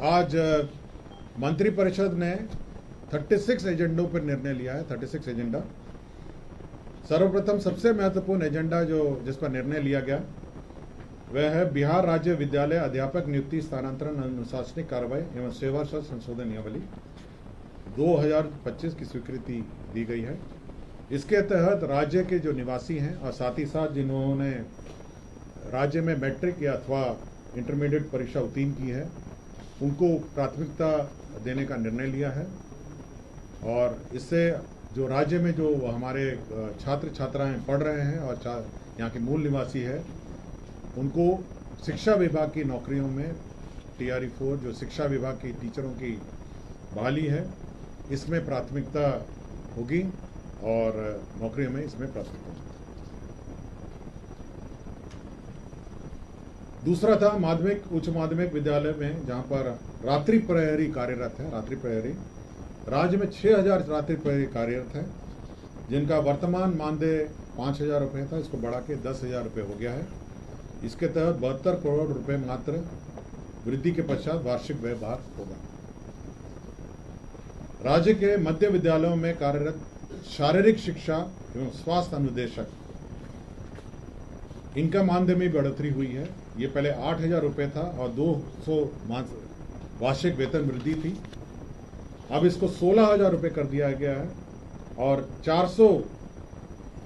आज मंत्रिपरिषद ने 36 एजेंडों पर निर्णय लिया है। 36 एजेंडा। सर्वप्रथम सबसे महत्वपूर्ण एजेंडा जिस पर निर्णय लिया गया वह है बिहार राज्य विद्यालय अध्यापक नियुक्ति स्थानांतरण अनुशासनिक कार्रवाई एवं सेवा शर्त संशोधन नियमावली 2025 की स्वीकृति दी गई है। इसके तहत राज्य के जो निवासी हैं और साथ ही साथ जिन्होंने राज्य में मैट्रिक या अथवा इंटरमीडिएट परीक्षा उत्तीर्ण की है उनको प्राथमिकता देने का निर्णय लिया है। और इससे जो राज्य में जो हमारे छात्र छात्राएं पढ़ रहे हैं और यहाँ के मूल निवासी है उनको शिक्षा विभाग की नौकरियों में TRE-4 जो शिक्षा विभाग की टीचरों की बहाली है इसमें प्राथमिकता होगी और नौकरियों में इसमें प्राथमिकता होगी। दूसरा था माध्यमिक उच्च माध्यमिक विद्यालय में जहां पर रात्रि प्रहरी कार्यरत है। रात्रि प्रहरी राज्य में 6000 रात्रि प्रहरी कार्यरत है जिनका वर्तमान मानदेय 5000 रुपये था, इसको बढ़ा के 10,000 रुपये हो गया है। इसके तहत 72 करोड़ रुपए मात्र वृद्धि के पश्चात वार्षिक व्यवहार होगा। राज्य के मध्य विद्यालयों में कार्यरत शारीरिक शिक्षा एवं स्वास्थ्य अनुदेशक इनका मानदेय में बढ़ोतरी हुई है। ये पहले 8,000 रुपये था और 200 वार्षिक वेतन वृद्धि थी। अब इसको 16,000 रुपये कर दिया गया है और 400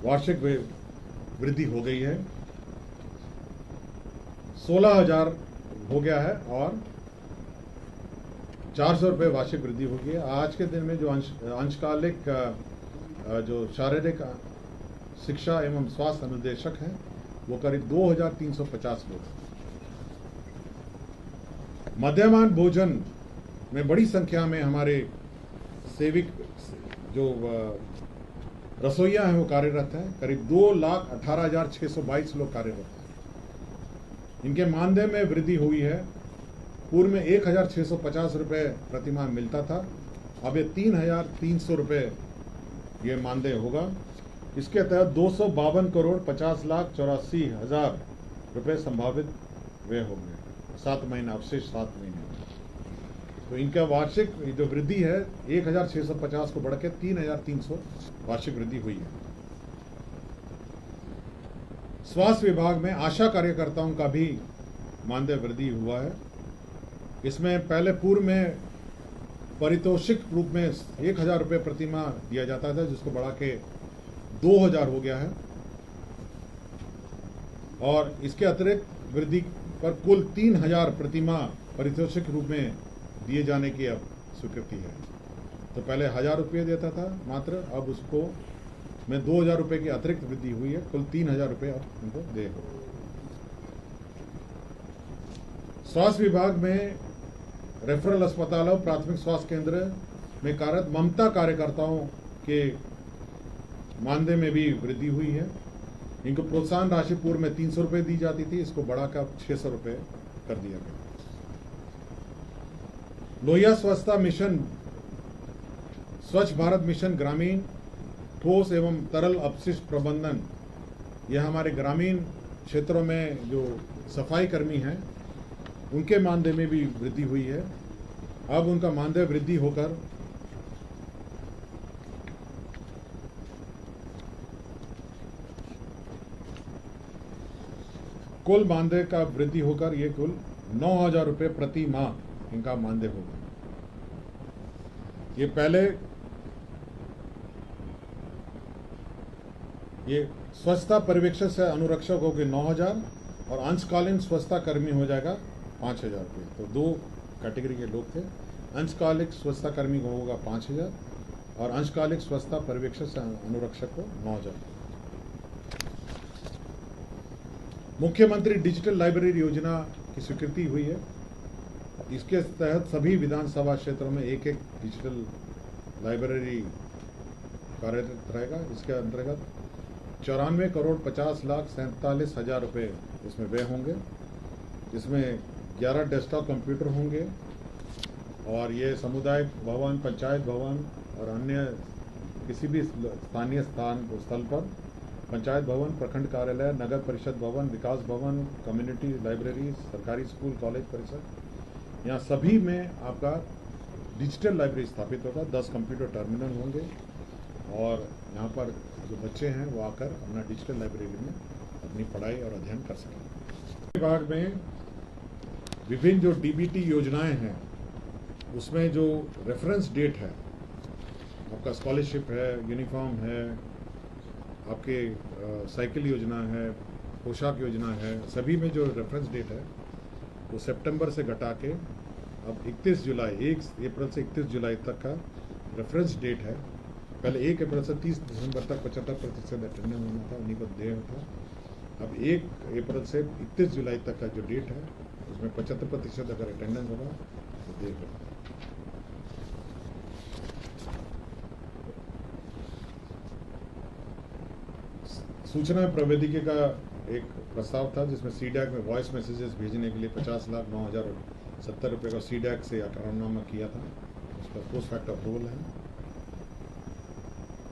वार्षिक वृद्धि हो गई है। 16,000 हो गया है और 400 रुपये वार्षिक वृद्धि हो गई है। आज के दिन में जो अंशकालिक जो शारीरिक शिक्षा एवं स्वास्थ्य अनुदेशक हैं वो करीब 2,350 लोग। मध्यमान भोजन में बड़ी संख्या में हमारे सेविक जो रसोइया हैं वो कार्यरत हैं। करीब 2,18,622 लोग कार्यरत हैं। इनके मानदेय में वृद्धि हुई है। पूर्व में 1,650 रुपये प्रतिमाह मिलता था, अब ये 3,300 रुपये ये मानदेय होगा। इसके तहत 252 करोड़ 50,84,000 रुपये संभावित व्यय होंगे। 7 महीना अवशेष 7 महीने। तो इनका वार्षिक जो वृद्धि है 1,650 को बढ़ के 3,300 वार्षिक वृद्धि हुई है। स्वास्थ्य विभाग में आशा कार्यकर्ताओं का भी मानदेय वृद्धि हुआ है। इसमें पहले पूर्व में पारितोषिक रूप में 1,000 रुपये प्रतिमाह दिया जाता था जिसको बढ़ा के 2,000 हो गया है और इसके अतिरिक्त वृद्धि पर कुल 3,000 प्रतिमाह पारितोषिक रूप में दिए जाने की अब स्वीकृति है। तो पहले 1,000 रुपये देता था मात्र, अब उसको में 2,000 रुपये की अतिरिक्त वृद्धि हुई है। कुल 3,000 रुपये अब उनको दे। स्वास्थ्य विभाग में रेफरल अस्पतालों प्राथमिक स्वास्थ्य केंद्र में कार्यरत ममता कार्यकर्ताओं के मानदेय में भी वृद्धि हुई है। इनको प्रोत्साहन राशि पूर्व में 300 रुपये दी जाती थी, इसको बढ़ाकर 600 रुपये कर दिया गया। लोहिया स्वच्छता मिशन स्वच्छ भारत मिशन ग्रामीण ठोस एवं तरल अपशिष्ट प्रबंधन, यह हमारे ग्रामीण क्षेत्रों में जो सफाई कर्मी हैं उनके मानदेय में भी वृद्धि हुई है। अब उनका मानदेय वृद्धि होकर कुल मानदेय का वृद्धि होकर ये कुल 9,000 रुपये प्रति माह इनका मानदेय होगा। ये पहले ये स्वच्छता पर्यवेक्षक से अनुरक्षक हो गए 9,000 और अंशकालीन स्वच्छता कर्मी हो जाएगा 5,000 रुपये। तो 2 कैटेगरी के लोग थे। अंशकालिक स्वच्छता कर्मी को होगा 5,000 और अंशकालिक स्वच्छता पर्यवेक्षक से अनुरक्षक को 9,000। मुख्यमंत्री डिजिटल लाइब्रेरी योजना की स्वीकृति हुई है। इसके तहत सभी विधानसभा क्षेत्रों में एक डिजिटल लाइब्रेरी कार्यरत रहेगा। इसके अंतर्गत 94 करोड़ 50,47,000 रुपये इसमें व्यय होंगे। इसमें 11 डेस्कटॉप कंप्यूटर होंगे और ये सामुदायिक भवन, पंचायत भवन और अन्य किसी भी स्थानीय स्थल पर पंचायत भवन, प्रखंड कार्यालय, नगर परिषद भवन, विकास भवन, कम्युनिटी लाइब्रेरी, सरकारी स्कूल, कॉलेज परिसर यहाँ सभी में आपका डिजिटल लाइब्रेरी स्थापित होगा, 10 कंप्यूटर टर्मिनल होंगे और यहाँ पर जो बच्चे हैं वो आकर अपना डिजिटल लाइब्रेरी में अपनी पढ़ाई और अध्ययन कर सकेंगे। विभाग में विभिन्न जो डीबीटी योजनाएं हैं उसमें जो रेफरेंस डेट है, आपका स्कॉलरशिप है, यूनिफॉर्म है, आपके साइकिल योजना है, पोशाक योजना है, सभी में जो रेफरेंस डेट है वो सितंबर से घटा के अब 31 जुलाई 1 अप्रैल से 31 जुलाई तक का रेफरेंस डेट है। पहले 1 अप्रैल से 30 दिसंबर तक 75% अटेंडेंस होना था, उन्हीं को देय था। अब 1 अप्रैल से 31 जुलाई तक का जो डेट है उसमें 75% अगर अटेंडेंस होगा तो देय होगा। सूचना प्रौद्योगिकी का एक प्रस्ताव था जिसमें सीडैक में वॉइस मैसेजेस भेजने के लिए 50,09,070 रुपये का सीडैक से करारनामा किया था, उसका पोस्ट फैक्ट अप्रूवल है।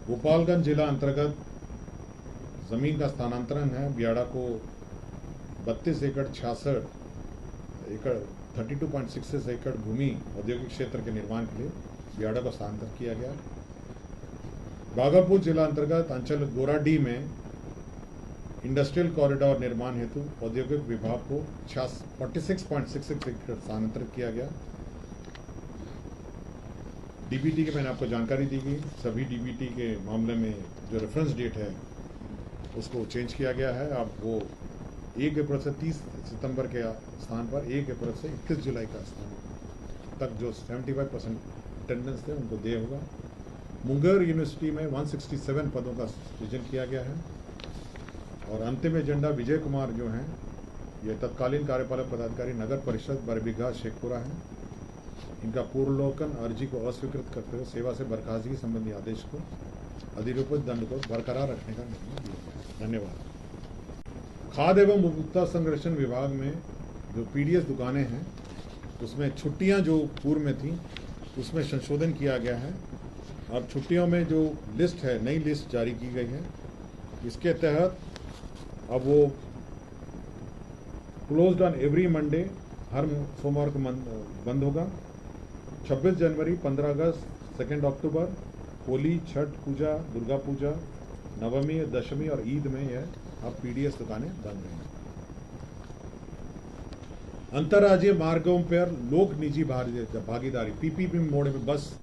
गोपालगंज जिला अंतर्गत जमीन का स्थानांतरण है। बियाड़ा को 32 एकड़ 66 एकड़ 32.66 एकड़ भूमि औद्योगिक क्षेत्र के निर्माण के लिए बियाड़ा को स्थानांतरित किया गया। भागलपुर जिला अंतर्गत अंचल गोराडी में इंडस्ट्रियल कॉरिडोर निर्माण हेतु औद्योगिक विभाग को 46.66 एकड़ स्थानांतरित किया गया। डीबीटी की मैंने आपको जानकारी दी गई। सभी डीबीटी के मामले में जो रेफरेंस डेट है उसको चेंज किया गया है। अब वो 1 अप्रैल से 30 सितंबर के स्थान पर 1 अप्रैल से 31 जुलाई का स्थान तक जो 75% अटेंडेंस थे उनको देय होगा। मुंगेर यूनिवर्सिटी में 167 पदों का सृजन किया गया है। और अंतिम एजेंडा विजय कुमार जो हैं ये तत्कालीन कार्यपालक पदाधिकारी नगर परिषद बरबीघा शेखपुरा हैं। इनका पूर्वलोकन अर्जी को अस्वीकृत करते हुए सेवा से बर्खास्तगी संबंधी आदेश को अधिरूपित दंड को बरकरार रखने का निर्णय लिया गया। धन्यवाद। खाद्य एवं उपभोक्ता संरक्षण विभाग में जो पीडीएस दुकानें हैं उसमें छुट्टियां जो पूर्व में थी उसमें संशोधन किया गया है। अब छुट्टियों में जो लिस्ट है, नई लिस्ट जारी की गई है। इसके तहत अब वो क्लोज्ड ऑन एवरी मंडे, हर सोमवार को बंद होगा। 26 जनवरी, 15 अगस्त, 2 अक्टूबर, होली, छठ पूजा, दुर्गा पूजा, नवमी, दशमी और ईद में यह अब पीडीएस दुकानें बंद रहेंगी। अंतर्राज्यीय मार्गों पर लोक निजी भागीदारी पीपीपी मोड में बस